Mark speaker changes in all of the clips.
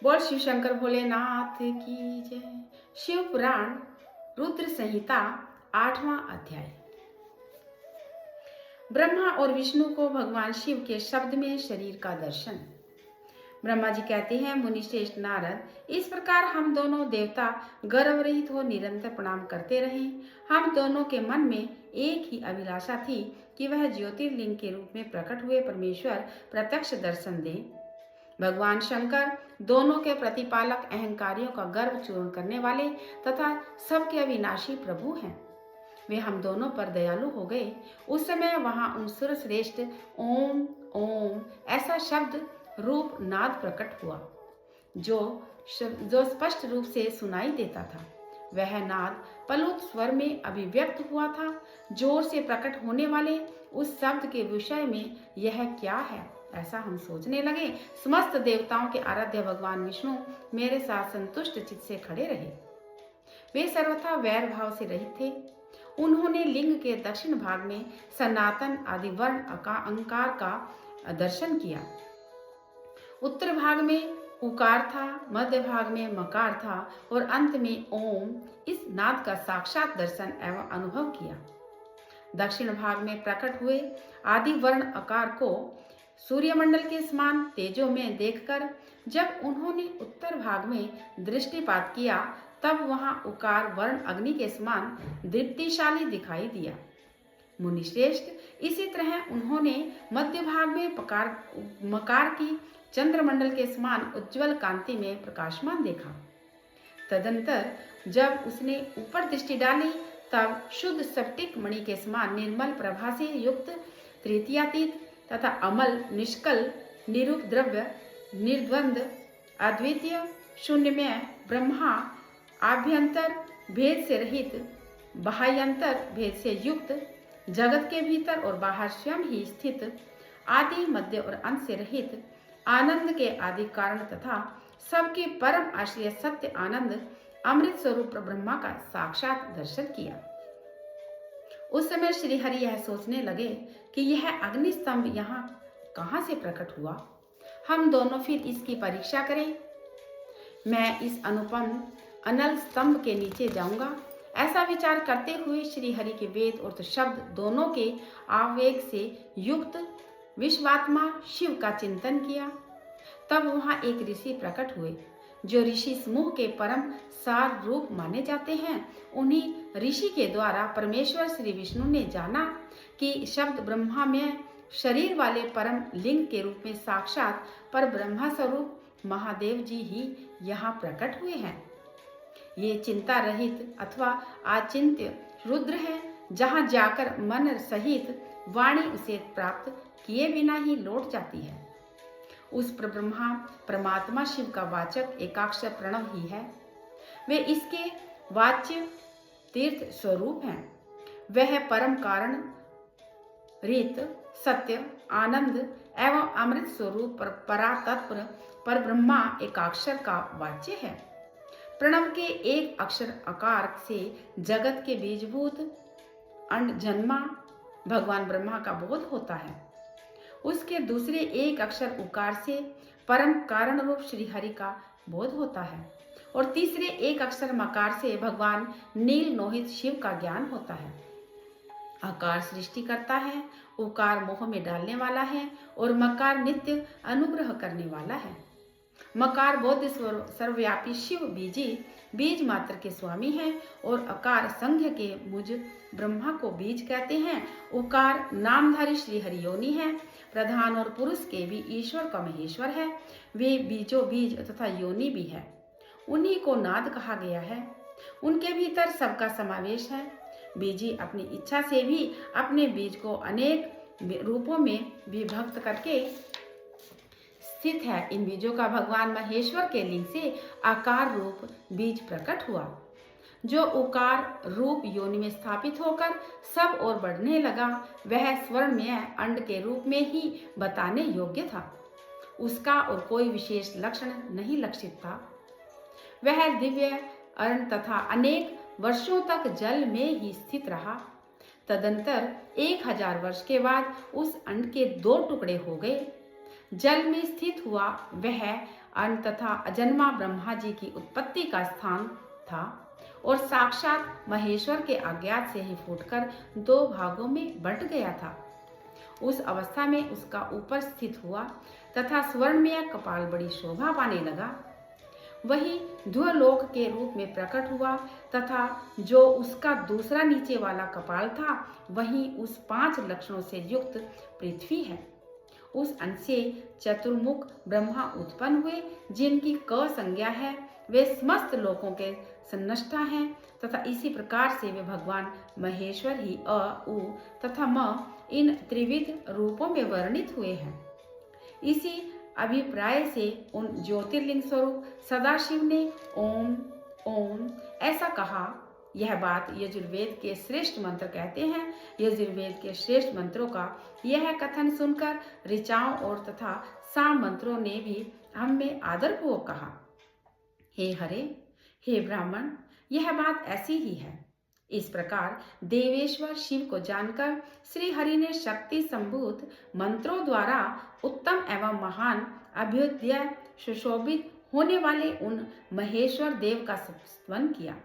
Speaker 1: बोल शिव शंकर भोलेनाथ की जय। शिव पुराण रुद्र संहिता 8वां अध्याय। ब्रह्मा और विष्णु को भगवान शिव के शब्द में शरीर का दर्शन। ब्रह्मा जी कहते हैं, मुनिश्रेष्ठ नारद, इस प्रकार हम दोनों देवता गर्व रहित हो निरंतर प्रणाम करते रहे। हम दोनों के मन में एक ही अभिलाषा थी कि वह ज्योतिर्लिंग के रूप में प्रकट हुए परमेश्वर प्रत्यक्ष दर्शन दे। भगवान शंकर दोनों के प्रतिपालक, अहंकारियों का गर्व चूर्ण करने वाले तथा सबके अविनाशी प्रभु हैं। वे हम दोनों पर दयालु हो गए। उस समय वहां उन सुर श्रेष्ठ ओम ओम ऐसा शब्द रूप नाद प्रकट हुआ जो स्पष्ट रूप से सुनाई देता था। वह नाद पलुत स्वर में अभिव्यक्त हुआ था। जोर से प्रकट होने वाले उस शब्द के विषय में यह क्या है, ऐसा हम सोचने लगे। समस्त देवताओं के आराध्य भगवान विष्णु मेरे साथ संतुष्ट चित्त से खड़े रहे। वे सर्वथा वैर भाव से रहित थे। उन्होंने लिंग के दक्षिण भाग में सनातन आदि वर्ण अंकार का दर्शन किया। उत्तर भाग में उकार था, मध्य भाग में मकार था और अंत में ओम, इस नाद का साक्षात दर्शन एवं अनुभव किया। दक्षिण भाग में प्रकट हुए आदि वर्ण आकार को सूर्यमंडल के समान तेजो में देखकर जब उन्होंने उत्तर भाग में दृष्टिपात किया, तब वहां उकार वर्ण अग्नि के समान दीप्तिशाली दिखाई दिया। मुनिश्रेष्ठ, इसी तरह उन्होंने मध्य भाग में मकार की चंद्रमंडल के समान उज्ज्वल कांति में प्रकाशमान देखा। तदंतर जब उसने ऊपर दृष्टि डाली, तब शुद्ध स्फटिक मणि के समान निर्मल प्रभा से युक्त तृतीयातीत तथा अमल, निष्कल, निरुपद्रव्य, निर्द्वंद, अद्वितीय, शून्यमय ब्रह्मा, आभ्यंतर भेद से रहित, बाह्यंतर भेद से युक्त, जगत के भीतर और बाहर स्वयं ही स्थित, आदि मध्य और अंत से रहित, आनंद के आदि कारण तथा सबके परम आश्रय सत्य आनंद अमृत स्वरूप ब्रह्मा का साक्षात दर्शन किया। उस समय श्री हरि यह सोचने लगे कि यह अग्नि स्तंभ यहाँ कहाँ से प्रकट हुआ। हम दोनों फिर इसकी परीक्षा करें। मैं इस अनुपम अनल स्तंभ के नीचे जाऊंगा। ऐसा विचार करते हुए श्री हरि के वेद और शब्द दोनों के आवेग से युक्त विश्वात्मा शिव का चिंतन किया। तब वहां एक ऋषि प्रकट हुए, जो ऋषि समूह के परम सार रूप माने जाते हैं। उन्हीं ऋषि के द्वारा परमेश्वर श्री विष्णु ने जाना कि शब्द ब्रह्मा में शरीर वाले परम लिंग के रूप में साक्षात पर ब्रह्मा स्वरूप महादेव जी ही यहाँ प्रकट हुए हैं। ये चिंता रहित अथवा आचिंत्य रुद्र है, जहाँ जाकर मन सहित वाणी उसे प्राप्त किए बिना ही लौट जाती है। उस ब्रह्मा परमात्मा शिव का वाचक एकाक्षर प्रणव ही है। वे इसके वाच्य तीर्थ स्वरूप हैं। वह परम कारण, रीत, सत्य, आनंद एवं अमृत स्वरूप परातत्व पर ब्रह्मा एकाक्षर का वाच्य है। प्रणव के एक अक्षर आकार से जगत के बीजभूत अंड जन्मा भगवान ब्रह्मा का बोध होता है। उसके दूसरे एक अक्षर उकार से परम कारण रूप श्री हरि का बोध होता है और तीसरे एक अक्षर मकार से भगवान नील नोहित शिव का ज्ञान होता है। आकार सृष्टि करता है, उकार मोह में डालने वाला है और मकार नित्य अनुग्रह करने वाला है। मकार बौद्ध सर्वव्यापी शिव बीजी बीज मात्र के स्वामी हैं और अकार संघ के मुझ ब्रह्मा को बीज कहते हैं। उकार नामधारी श्री हरि योनि है। प्रधान और पुरुष के भी ईश्वर का महेश्वर है। वे बीजों बीज तथा योनि भी है। उन्हीं को नाद कहा गया है। उनके भीतर सबका समावेश है। बीजी अपनी इच्छा से भी अपने बीज को अनेक रूपों में विभक्त करके स्थित है। इन बीजों का भगवान महेश्वर के लिंग से आकार रूप बीज प्रकट हुआ, जो उकार रूप योनि में स्थापित होकर सब और बढ़ने लगा। वह स्वर्णमय अंड के रूप में ही बताने योग्य था। उसका और कोई विशेष लक्षण नहीं लक्षित था। वह दिव्य अर्ण तथा अनेक वर्षों तक जल में ही स्थित रहा। तदंतर 1000 वर्ष के बाद उस अंड के 2 टुकड़े हो गए। जल में स्थित हुआ वह अन्न तथा अजन्मा ब्रह्मा जी की उत्पत्ति का स्थान था और साक्षात महेश्वर के अज्ञात से ही फूटकर दो भागों में बंट गया था। उस अवस्था में उसका ऊपर स्थित हुआ तथा स्वर्णमय कपाल बड़ी शोभा पाने लगा। वही ध्रुवलोक के रूप में प्रकट हुआ तथा जो उसका दूसरा नीचे वाला कपाल था वही उस 5 लक्षणों से युक्त पृथ्वी है। उस अंश से चतुर्मुख ब्रह्मा उत्पन्न हुए जिनकी क संज्ञा है, वे समस्त लोकों के संनष्टा हैं तथा इसी प्रकार से वे भगवान महेश्वर ही अ उ तथा म इन त्रिविध रूपों में वर्णित हुए हैं। इसी अभिप्राय से उन ज्योतिर्लिंग स्वरूप सदाशिव ने ओम ओम ऐसा कहा। यह बात यजुर्वेद के श्रेष्ठ मंत्र कहते हैं। यजुर्वेद के श्रेष्ठ मंत्रों का यह कथन सुनकर ऋचाओं और तथा साम मंत्रों ने भी हम में आदरपूर्वक कहा, हे हरे, हे ब्राह्मण, यह बात ऐसी ही है। इस प्रकार देवेश्वर शिव को जानकर श्री हरि ने शक्ति संभूत मंत्रों द्वारा उत्तम एवं महान अभ्युदय सुशोभित होने वाले उन महेश्वर देव का स्तवन किया।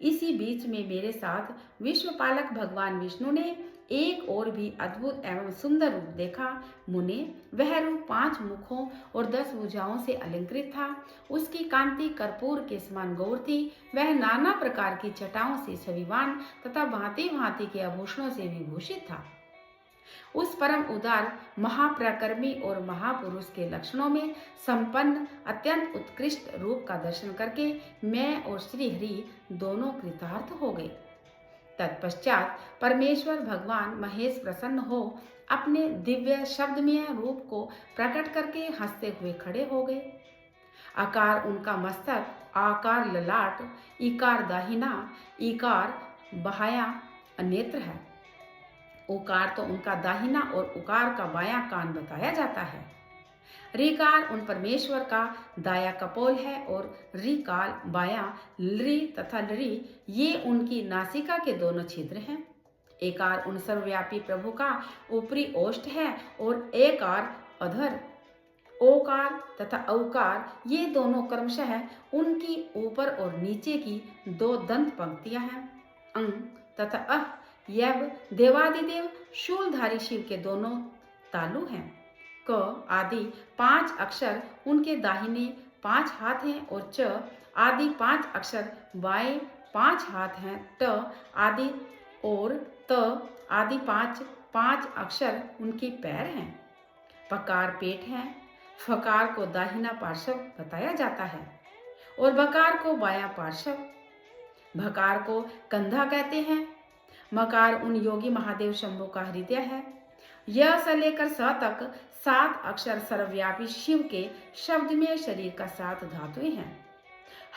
Speaker 1: इसी बीच में मेरे साथ विश्वपालक भगवान विष्णु ने एक और भी अद्भुत एवं सुंदर रूप देखा। मुने, वह रूप 5 मुखों और 10 भुजाओं से अलंकृत था। उसकी कांति कर्पूर के समान गौर थी। वह नाना प्रकार की छटाओं से छविवान तथा भांति भांति के आभूषणों से विभूषित था। उस परम उदार महाप्रकर्मी और महापुरुष के लक्षणों में संपन्न अत्यंत उत्कृष्ट रूप का दर्शन करके मैं और श्री हरि दोनों कृतार्थ हो गए। तत्पश्चात परमेश्वर भगवान महेश प्रसन्न हो अपने दिव्य शब्दमय रूप को प्रकट करके हंसते हुए खड़े हो गए। आकार उनका मस्तक, आकार ललाट, इकार दाहिना, इकार बायां नेत्र है। उकार तो उनका दाहिना और उकार का बायां कान बताया जाता है। ऋकार उन परमेश्वर का दाया कपोल है और ऋकाल बायां लृ तथा लृ ये उनकी नासिका के दोनों छिद्र हैं। एकार उन सर्वव्यापी प्रभु का ऊपरी ओष्ठ है और एकार अधर। ओकार तथा औकार ये दोनों क्रमशः उनकी ऊपर और नीचे की 2 दंत पंक्तियां हैं। अंग तथा अह यव देवादिदेव शूलधारी शिव के दोनों तालु हैं। क आदि 5 अक्षर उनके दाहिने 5 हाथ हैं और च आदि 5 अक्षर बाएं 5 हाथ हैं। ट आदि और त आदि 5 अक्षर उनके पैर हैं। पकार पेट है। फकार को दाहिना पार्श्व बताया जाता है और बकार को बायां पार्श्व। भकार को कंधा कहते हैं। मकार उन योगी महादेव शंभु का हृदय है। यह से लेकर स तक 7 अक्षर सर्वव्यापी शिव के शब्दमय शरीर का 7 धातुएं हैं।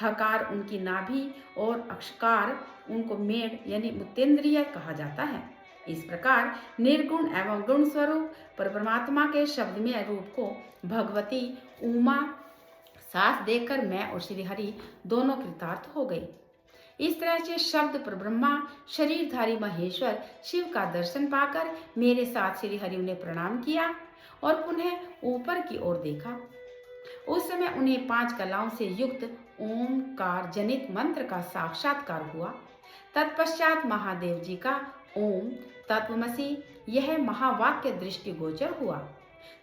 Speaker 1: हकार उनकी नाभि और अक्षकार उनको मेढ़ यानी मुतेंद्रिय कहा जाता है। इस प्रकार निर्गुण एवं गुण स्वरूप परमात्मा के शब्दमय रूप को भगवती उमा साथ देकर मैं और श्री हरि दोनों कृतार्थ हो गए। इस तरह से शब्द पर ब्रह्मा शरीरधारी महेश्वर शिव का दर्शन पाकर मेरे साथ श्री हरि ने प्रणाम किया और पुनः ऊपर की ओर देखा। उस समय उन्हें 5 कलाओं से युक्त ओमकार जनित मंत्र का साक्षात्कार हुआ। तत्पश्चात महादेव जी का ओम तत्वमसि यह महावाक्य दृष्टि गोचर हुआ,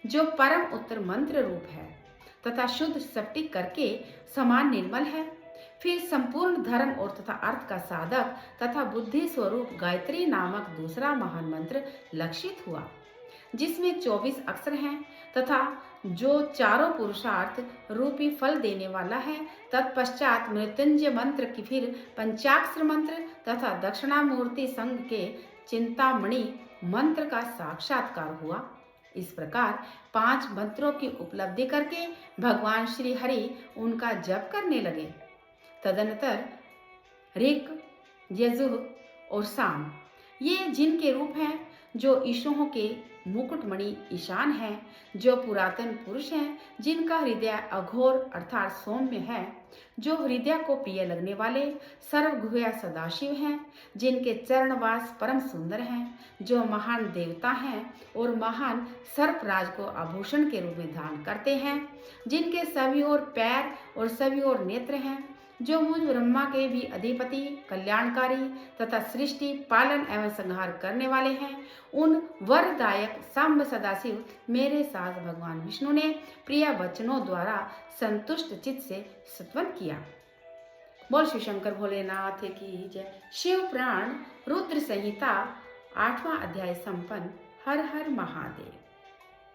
Speaker 1: जो परम उत्तर मंत्र रूप है तथा शुद्ध स्फटिक करके समान निर्मल है। फिर संपूर्ण धर्म और तथा अर्थ का साधक तथा बुद्धि स्वरूप गायत्री नामक दूसरा महान मंत्र लक्षित हुआ, जिसमें 24 अक्षर हैं तथा जो चारों पुरुषार्थ रूपी फल देने वाला है। तत्पश्चात मृत्युंजय मंत्र की फिर पंचाक्षर मंत्र तथा दक्षिणामूर्ति संघ के चिंतामणि मंत्र का साक्षात्कार हुआ। इस प्रकार 5 मंत्रों की उपलब्धि करके भगवान श्री हरि उनका जप करने लगे। तदनंतर ऋक, यजुः और साम ये जिनके रूप हैं जो ईशुओं के मुकुटमणि ईशान हैं, जो पुरातन पुरुष हैं, जिनका हृदय अघोर अर्थात सौम्य है, जो हृदय को प्रिय लगने वाले सर्वगुह्य सदाशिव हैं, जिनके चरणवास परम सुंदर हैं, जो महान देवता हैं और महान सर्पराज को आभूषण के रूप में धारण करते हैं, जिनके सभी ओर पैर और सभी ओर नेत्र हैं, जो मुझ ब्रह्मा के भी अधिपति, कल्याणकारी तथा सृष्टि पालन एवं संहार करने वाले हैं, उन वरदायक सांब सदाशिव मेरे साथ भगवान विष्णु ने प्रिय वचनों द्वारा संतुष्ट चित्त से स्तवन किया। बोल शिव शंकर भोलेनाथ की जय। शिव पुराण रुद्र संहिता 8वां अध्याय संपन्न। हर हर महादेव।